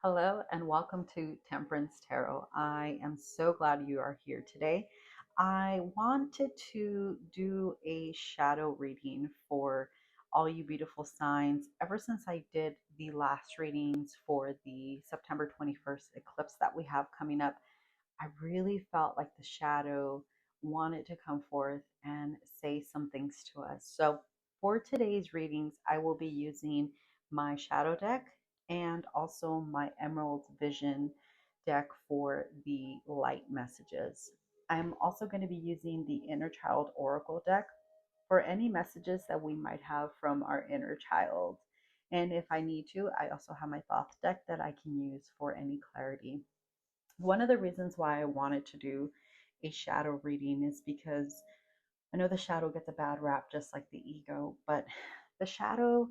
Hello and welcome to Temperance Tarot. I am so glad you are here today. I wanted to do a shadow reading for all you beautiful signs. Ever since I did the last readings for the September 21st eclipse that we have coming up, I really felt like the shadow wanted to come forth and say some things to us. So, for today's readings, I will be using my shadow deck and also my Emerald Vision deck for the light messages. I'm also going to be using the Inner Child Oracle deck for any messages that we might have from our inner child. And if I need to, I also have my Thoth deck that I can use for any clarity. One of the reasons why I wanted to do a shadow reading is because I know the shadow gets a bad rap just like the ego, but the shadow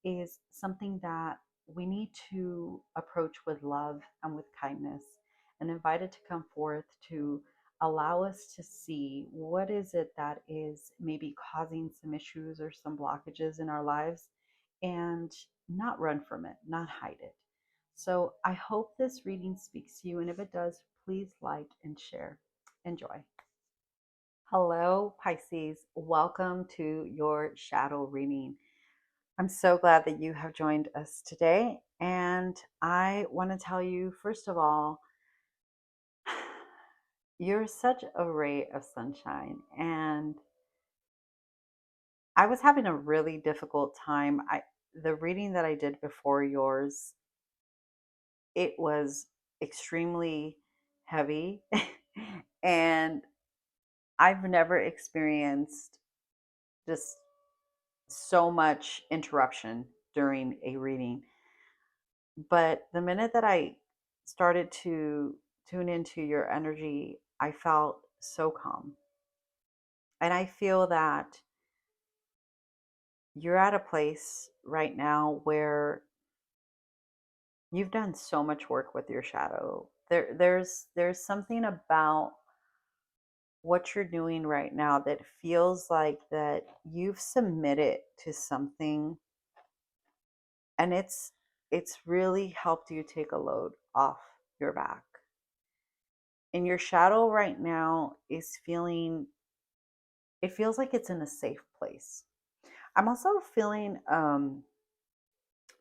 is something that we need to approach with love and with kindness and invite it to come forth to allow us to see what is it that is maybe causing some issues or some blockages in our lives and not run from it, not hide it. So I hope this reading speaks to you, and if it does, please like and share. Enjoy. Hello, Pisces. Welcome to your shadow reading. I'm so glad that you have joined us today. And I want to tell you, first of all, you're such a ray of sunshine. And I was having a really difficult time. The reading that I did before yours, it was extremely heavy. And I've never experienced just so much interruption during a reading. But the minute that I started to tune into your energy, I felt so calm. And I feel that you're at a place right now where you've done so much work with your shadow. There's something about what you're doing right now that feels like that you've submitted to something, and it's really helped you take a load off your back. And your shadow right now is feeling, it feels like it's in a safe place. I'm also feeling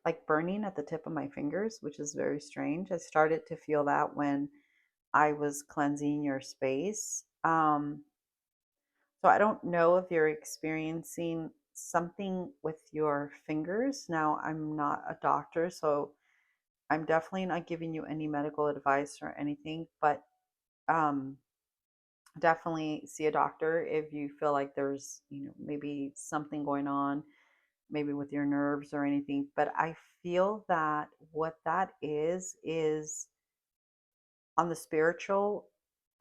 like burning at the tip of my fingers, which is very strange. I started to feel that when I was cleansing your space. So I don't know if you're experiencing something with your fingers. Now, I'm not a doctor, so I'm definitely not giving you any medical advice or anything, but um, definitely see a doctor if you feel like there's, maybe something going on, maybe with your nerves or anything. But I feel that what that is on the spiritual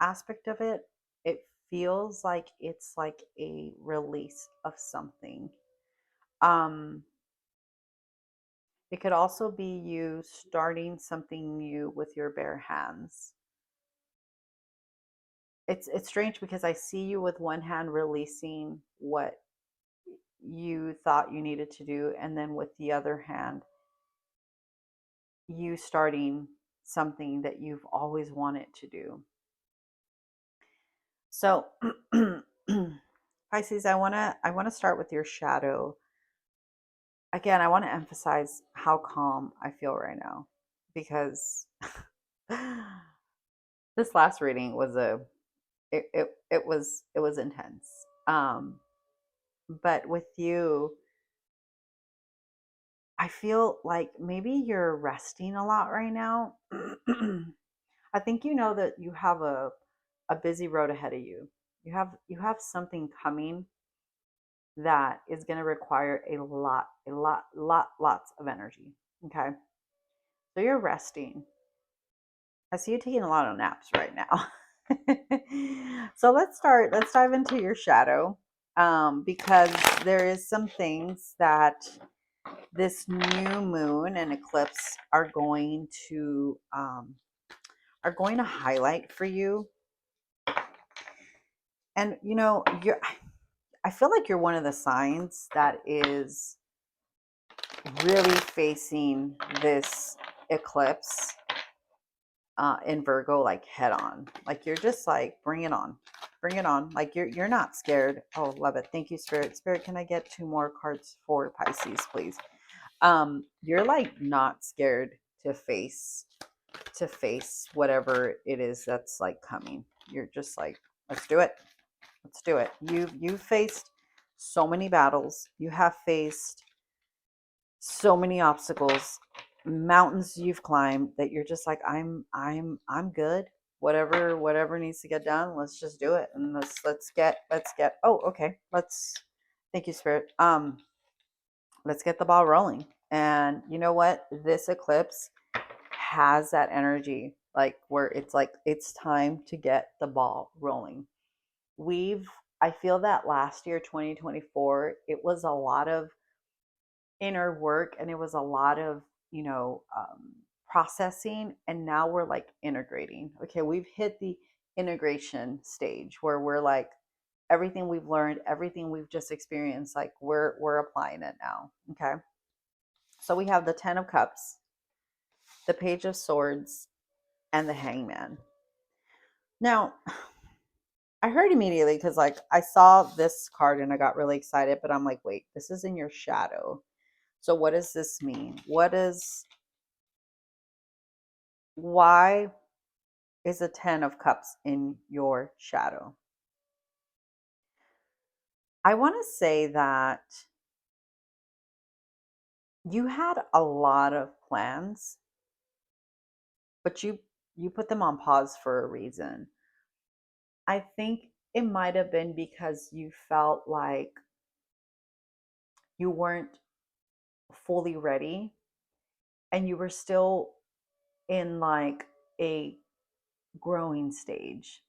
aspect of it, it feels like it's like a release of something. Um, it could also be you starting something new with your bare hands. It's strange because I see you with one hand releasing what you thought you needed to do, and then with the other hand, you starting something that you've always wanted to do. So Pisces, I want to start with your shadow. Again, I want to emphasize how calm I feel right now because this last reading was it was intense. But with you, I feel like maybe you're resting a lot right now. I think you know that you have a busy road ahead of you. You have something coming that is going to require lots of energy. Okay, so you're resting. I see you taking a lot of naps right now. So let's dive into your shadow, because there is some things that this new moon and eclipse are going to highlight for you. And I feel like you're one of the signs that is really facing this eclipse in Virgo like head on. Like you're just like bring it on. Bring it on. Like you're not scared. Oh, love it. Thank you, Spirit. Spirit, can I get 2 more cards for Pisces, please? You're like not scared to face whatever it is that's like coming. You're just like, let's do it. Let's do it. You've faced so many battles. You have faced so many obstacles, mountains you've climbed that you're just like, I'm good. Whatever needs to get done, let's just do it. And let's get oh, okay. Thank you, Spirit. Let's get the ball rolling. And you know what? This eclipse has that energy, like where it's like it's time to get the ball rolling. We've I feel that last year, 2024, it was a lot of inner work and it was a lot of, processing. And now we're like integrating. Okay, we've hit the integration stage where we're like, everything we've learned, everything we've just experienced, like we're applying it now. Okay. So we have the 10 of Cups, the Page of Swords, and the Hangman. Now, I heard immediately because like I saw this card and I got really excited, but I'm like, wait, this is in your shadow. So what does this mean? Why is a 10 of Cups in your shadow? I want to say that you had a lot of plans, but you put them on pause for a reason. I think it might have been because you felt like you weren't fully ready and you were still in like a growing stage.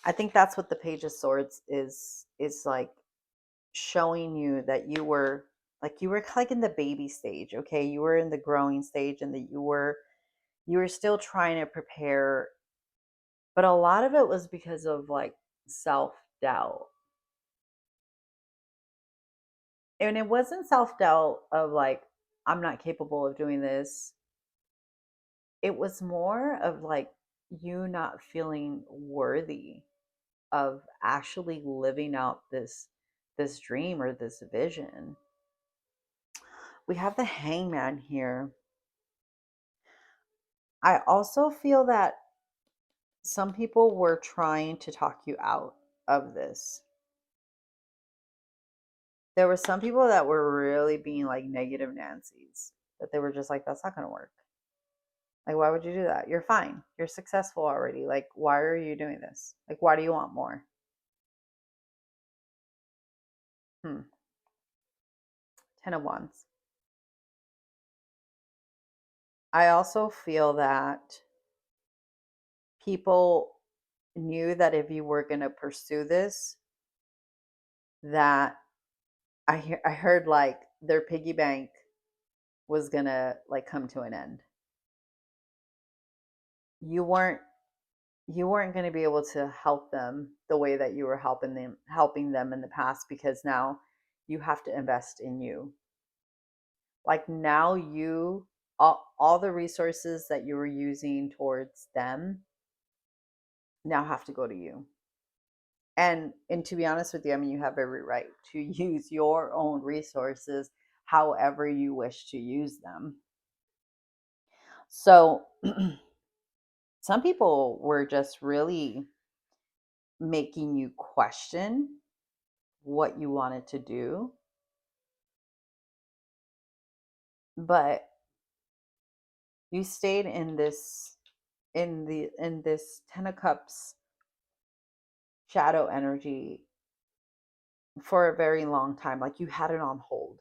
I think that's what the Page of Swords is like, showing you that you were like in the baby stage. Okay, you were in the growing stage and that you were still trying to prepare, but a lot of it was because of like self-doubt. And it wasn't self-doubt of like, I'm not capable of doing this. It was more of like you not feeling worthy of actually living out this dream or this vision. We have the Hangman here. I also feel that some people were trying to talk you out of this. There were some people that were really being like negative Nancy's, that they were just like, that's not going to work. Like, why would you do that? You're fine. You're successful already. Like, why are you doing this? Like, why do you want more? Hmm. 10 of Wands. I also feel that people knew that if you were going to pursue this, that I heard like their piggy bank was going to like come to an end. You weren't you weren't going to be able to help them the way that you were helping them in the past, because now you have to invest in you. Like now all the resources that you were using towards them now have to go to you. And to be honest with you, I mean, you have every right to use your own resources however you wish to use them. So some people were just really making you question what you wanted to do, but you stayed in this 10 of Cups shadow energy for a very long time. Like you had it on hold.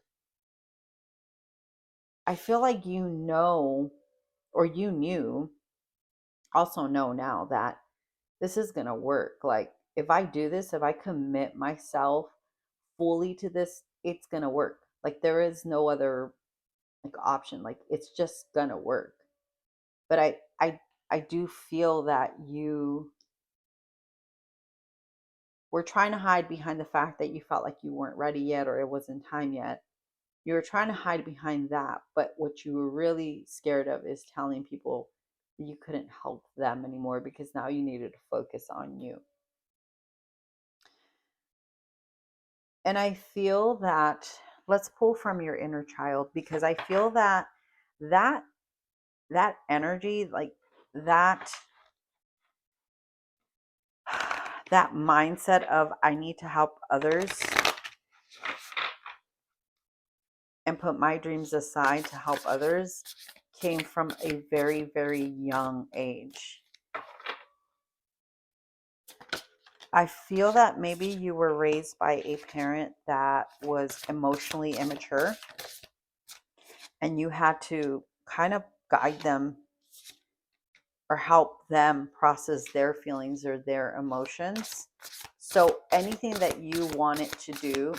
I feel like or you knew, also know now that this is going to work. Like if I do this, if I commit myself fully to this, it's going to work. Like there is no other like option. Like it's just going to work. But I do feel that you were trying to hide behind the fact that you felt like you weren't ready yet or it wasn't time yet. You were trying to hide behind that, but what you were really scared of is telling people you couldn't help them anymore because now you needed to focus on you. And I feel that, let's pull from your inner child, because I feel that that that energy, like that that mindset of I need to help others and put my dreams aside to help others, came from a very, very young age. I feel that maybe you were raised by a parent that was emotionally immature, and you had to kind of guide them or help them process their feelings or their emotions. So anything that you wanted to do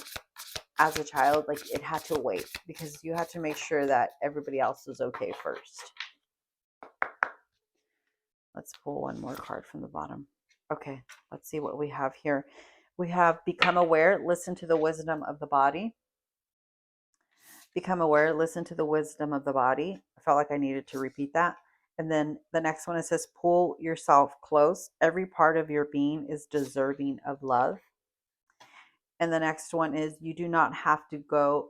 as a child, like, it had to wait because you had to make sure that everybody else was okay first. Let's pull one more card from the bottom. Okay, let's see what we have here. We have become aware, listen to the wisdom of the body. Become aware, listen to the wisdom of the body. I felt like I needed to repeat that. And then the next one, it says, pull yourself close. Every part of your being is deserving of love. And the next one is, you do not have to go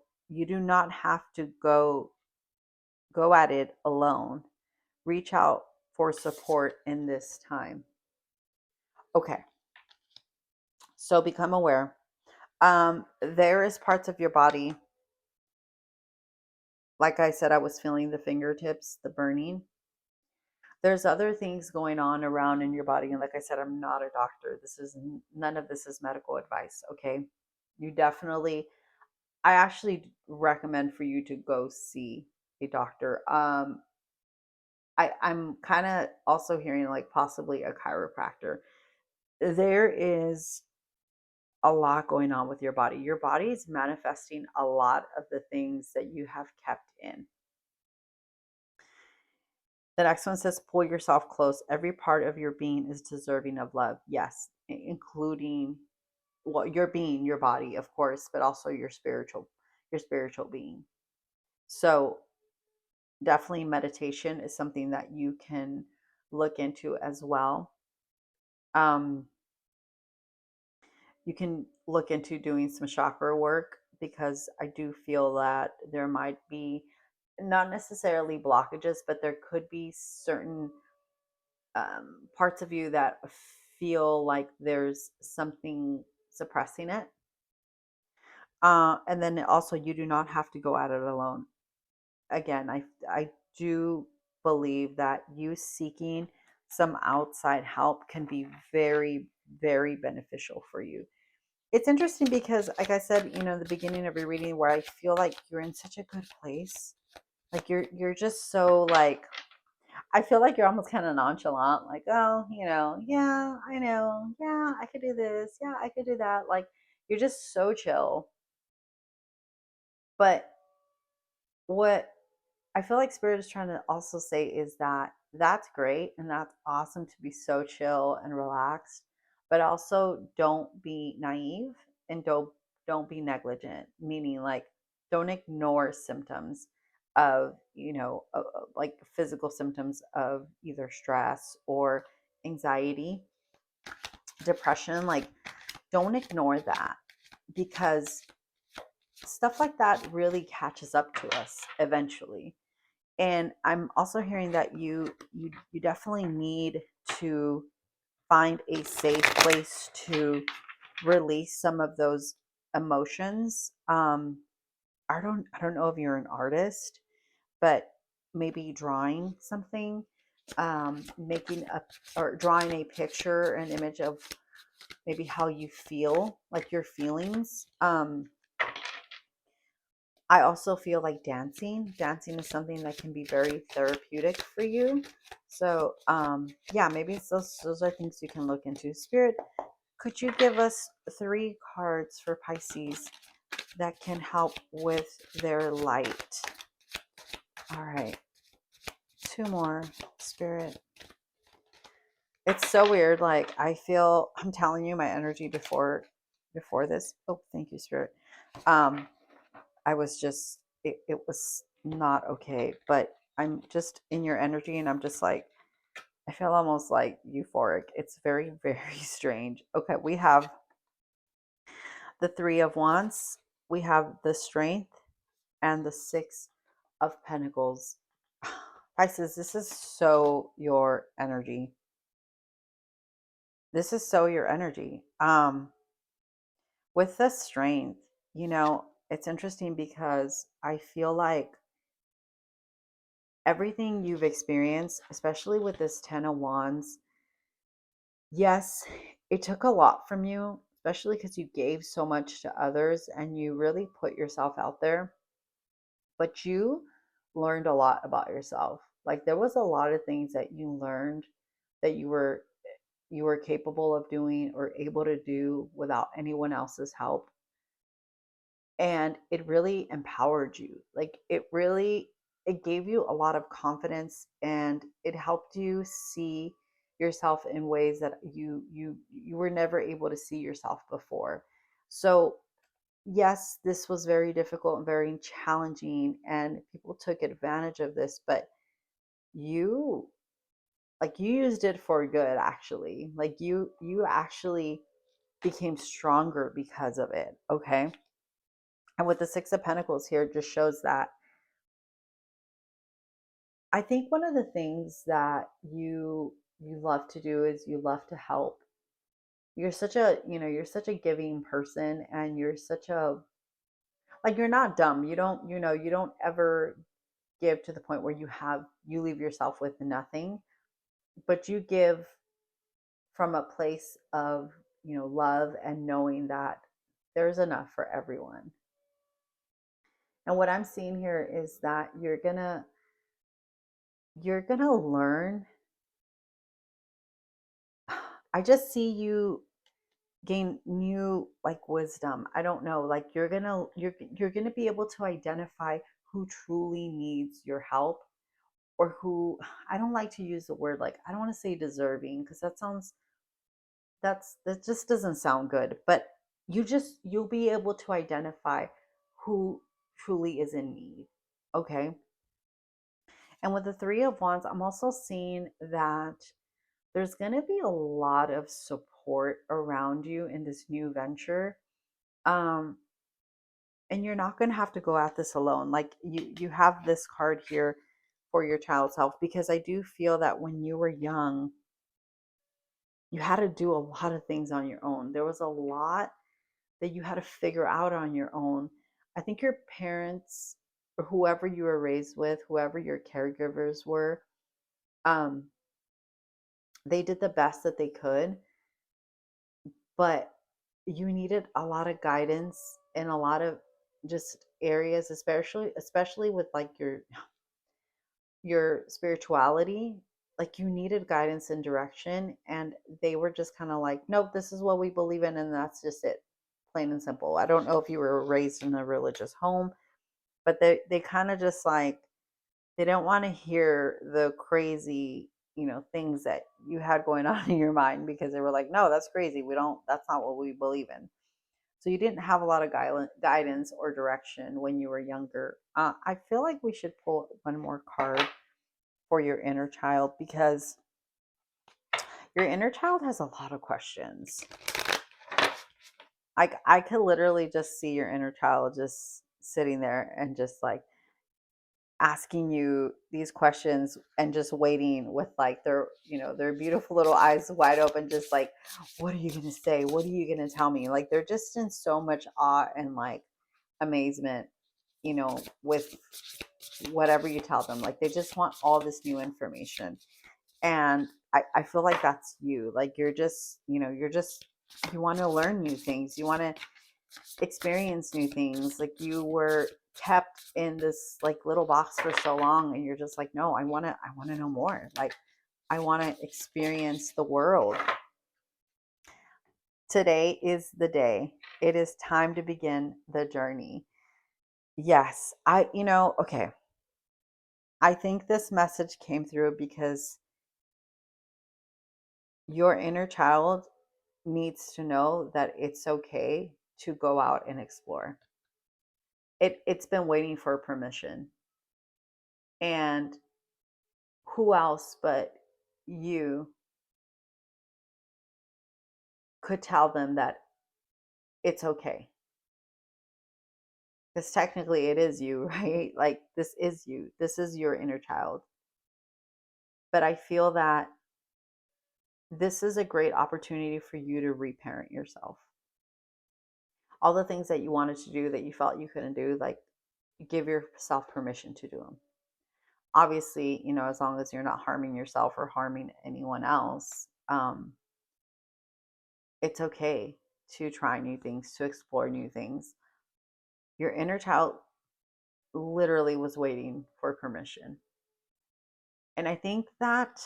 at it alone. Reach out for support in this time. Okay. So become aware. There is parts of your body, like I said, I was feeling the fingertips, the burning. There's other things going on around in your body, and like I said, I'm not a doctor. None of this is medical advice. Okay, you definitely, I actually recommend for you to go see a doctor. I'm kind of also hearing like possibly a chiropractor. There is a lot going on with your body. Your body is manifesting a lot of the things that you have kept in. The next one says, pull yourself close. Every part of your being is deserving of love. Yes, including, well, your being, your body, of course, but also your spiritual being. So definitely meditation is something that you can look into as well. Um, you can look into doing some chakra work, because I do feel that there might be not necessarily blockages, but there could be certain parts of you that feel like there's something suppressing it. And then also, you do not have to go at it alone. Again, I do believe that you seeking some outside help can be very, very beneficial for you. It's interesting because, like I said, the beginning of your reading, where I feel like you're in such a good place, like you're just so like, I feel like you're almost kind of nonchalant, like, oh, yeah, I know, yeah, I could do this, yeah, I could do that. Like, you're just so chill. But what I feel like Spirit is trying to also say is that that's great and that's awesome to be so chill and relaxed, but also don't be naive and don't be negligent. Meaning, like, don't ignore symptoms of like physical symptoms of either stress or anxiety, depression. Like, don't ignore that, because stuff like that really catches up to us eventually. And I'm also hearing that you definitely need to find a safe place to release some of those emotions. I don't know if you're an artist, but maybe drawing something, making a or drawing a picture, an image of maybe how you feel, like your feelings. I also feel like dancing. Dancing is something that can be very therapeutic for you. So, yeah, maybe it's those are things you can look into. Spirit, could you give us 3 cards for Pisces that can help with their light? All right, 2 more, Spirit. It's so weird. Like, I'm telling you, my energy before this. Oh, thank you, Spirit. I was just it was not okay. But I'm just in your energy, and I'm just like, I feel almost like euphoric. It's very, very strange. Okay, we have the Three of Wands, we have the Strength, and the Six of Pentacles. Pisces, this is so your energy. This is so your energy. With the Strength, it's interesting because I feel like everything you've experienced, especially with this Ten of Wands, yes, it took a lot from you, especially because you gave so much to others and you really put yourself out there. But you learned a lot about yourself. Like there was a lot of things that you learned that you were capable of doing or able to do without anyone else's help, and it really empowered you. Like it gave you a lot of confidence, and it helped you see yourself in ways that you were never able to see yourself before. So yes, this was very difficult and very challenging, and people took advantage of this, but you you used it for good. Actually, like you actually became stronger because of it. Okay. And with the Six of Pentacles here, just shows that I think one of the things that you love to do is you love to help. You're such a giving person, and you're such a, like, you're not dumb. You don't ever give to the point where you leave yourself with nothing, but you give from a place of, love and knowing that there's enough for everyone. And what I'm seeing here is that you're gonna learn. I just see you gain new, like, wisdom. I don't know, like you're gonna be able to identify who truly needs your help, or who, I don't like to use the word, like, I don't want to say deserving, because that just doesn't sound good, but you'll be able to identify who truly is in need. Okay. And with the Three of Wands, I'm also seeing that there's going to be a lot of support around you in this new venture. um and you're not going to have to go at this alone. Like, you have this card here for your child's health, because I do feel that when you were young, you had to do a lot of things on your own. There was a lot that you had to figure out on your own. I think your parents, or whoever you were raised with, whoever your caregivers were, um, they did the best that they could, but you needed a lot of guidance in a lot of just areas, especially with, like, your spirituality. Like, you needed guidance and direction, and they were just kind of like, nope, this is what we believe in, and that's just it, plain and simple. I don't know if you were raised in a religious home, but they kind of just, like, they don't want to hear the crazy, things that you had going on in your mind, because they were like, no, that's crazy, we don't, that's not what we believe in. So you didn't have a lot of guidance or direction when you were younger. I feel like we should pull one more card for your inner child, because your inner child has a lot of questions. I could literally just see your inner child just sitting there and just, like, asking you these questions, and just waiting with, like, their beautiful little eyes wide open, just like, what are you going to say? What are you going to tell me? Like, they're just in so much awe and, like, amazement, with whatever you tell them. Like, they just want all this new information. And I feel like that's you. Like, you want to learn new things. You want to experience new things. Like, you were kept in this, like, little box for so long, and you're just like, no, I want to know more. Like, I want to experience the world. Today is the day. It is time to begin the journey. Yes, okay. I think this message came through because your inner child needs to know that it's okay to go out and explore. it's been waiting for permission. And who else but you could tell them that it's okay? Because technically it is you, right? Like this is you. This is your inner child. But I feel that this is a great opportunity for you to reparent yourself. All the things that you wanted to do that you felt you couldn't do, like give yourself permission to do them. Obviously, as long as you're not harming yourself or harming anyone else, it's okay to try new things, to explore new things. Your inner child literally was waiting for permission. And I think that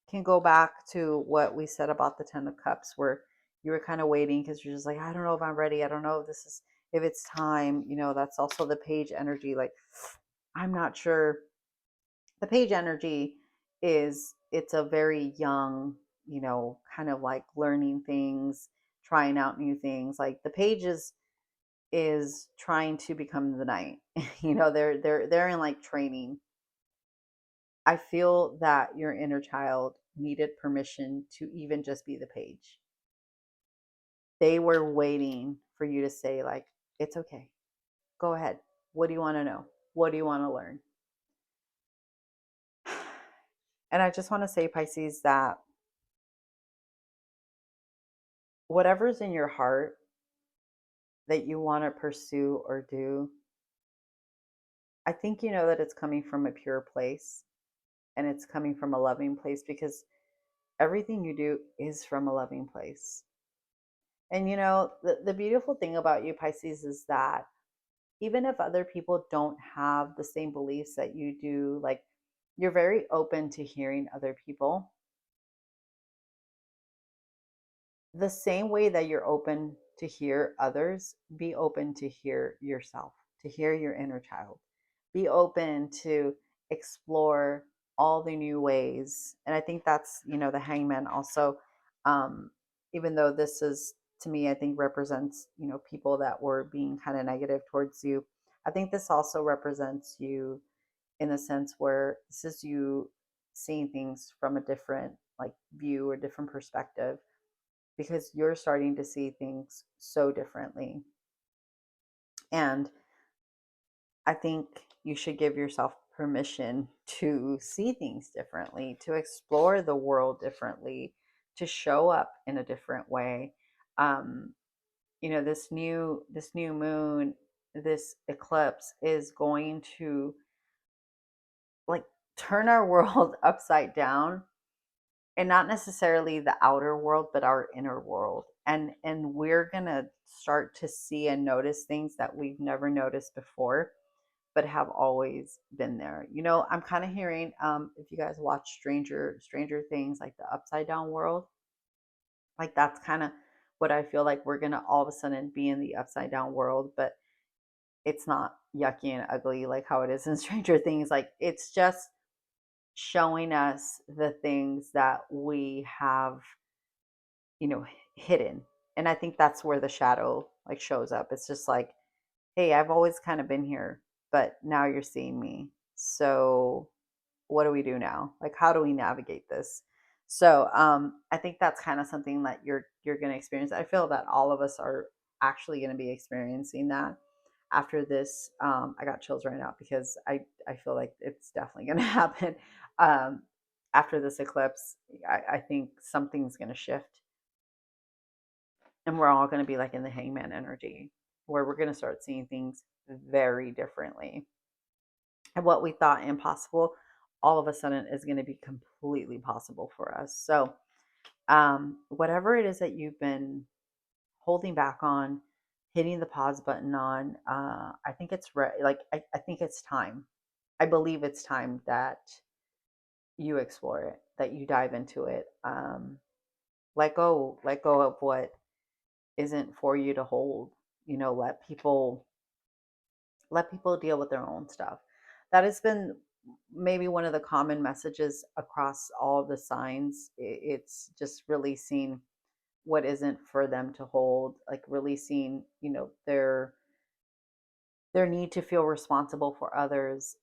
can go back to what we said about the 10 of cups, where you were kind of waiting because you're just like, I don't know if I'm ready, I don't know if this is, if it's time. That's also the page energy, like I'm not sure. The page energy is, it's a very young, kind of like learning things, trying out new things. Like the page is trying to become the knight. They're in like training. I feel that your inner child needed permission to even just be the page. They were waiting for you to say, like, it's okay. Go ahead. What do you want to know? What do you want to learn? And I just want to say, Pisces, that whatever's in your heart that you want to pursue or do, I think you know that it's coming from a pure place and it's coming from a loving place, because everything you do is from a loving place. And the beautiful thing about you, Pisces, is that even if other people don't have the same beliefs that you do, like you're very open to hearing other people. The same way that you're open to hear others, be open to hear yourself, to hear your inner child. Be open to explore all the new ways. And I think that's, the hangman also, um, even though this is, to me, I think represents, people that were being kind of negative towards you. I think this also represents you in the sense where this is you seeing things from a different like view or different perspective, because you're starting to see things so differently. And I think you should give yourself permission to see things differently, to explore the world differently, to show up in a different way. Um, this new moon, this eclipse is going to like turn our world upside down, and not necessarily the outer world but our inner world, and we're going to start to see and notice things that we've never noticed before but have always been there. I'm kind of hearing, if you guys watch Stranger Things, like the upside down world, like that's kind of what I feel like we're going to all of a sudden be in the upside down world. But it's not yucky and ugly like how it is in Stranger Things. Like it's just showing us the things that we have, you know, hidden. And I think that's where the shadow like shows up. It's just like, hey, I've always kind of been here, but now you're seeing me. So what do we do now? Like how do we navigate this? So I think that's kind of something that you're going to experience. I feel that all of us are actually going to be experiencing that after this. I got chills right now because I feel like it's definitely going to happen. um, After this eclipse. I think something's going to shift, and we're all going to be like in the hangman energy, where we're going to start seeing things very differently. And what we thought impossible, all of a sudden is going to be completely possible for us. So whatever it is that you've been holding back on, hitting the pause button on, I think it's I think it's time. I believe it's time that you explore it, that you dive into it. Let go of what isn't for you to hold. Let people deal with their own stuff. That has been maybe one of the common messages across all of the signs. It's just releasing what isn't for them to hold, like releasing, their their need to feel responsible for others.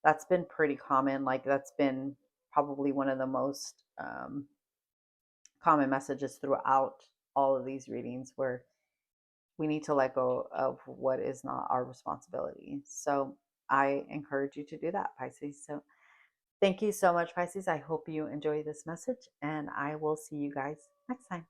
That's been pretty common. Like that's been probably one of the most common messages throughout all of these readings, where we need to let go of what is not our responsibility. So I encourage you to do that, Pisces. So thank you so much, Pisces. I hope you enjoy this message, and I will see you guys next time.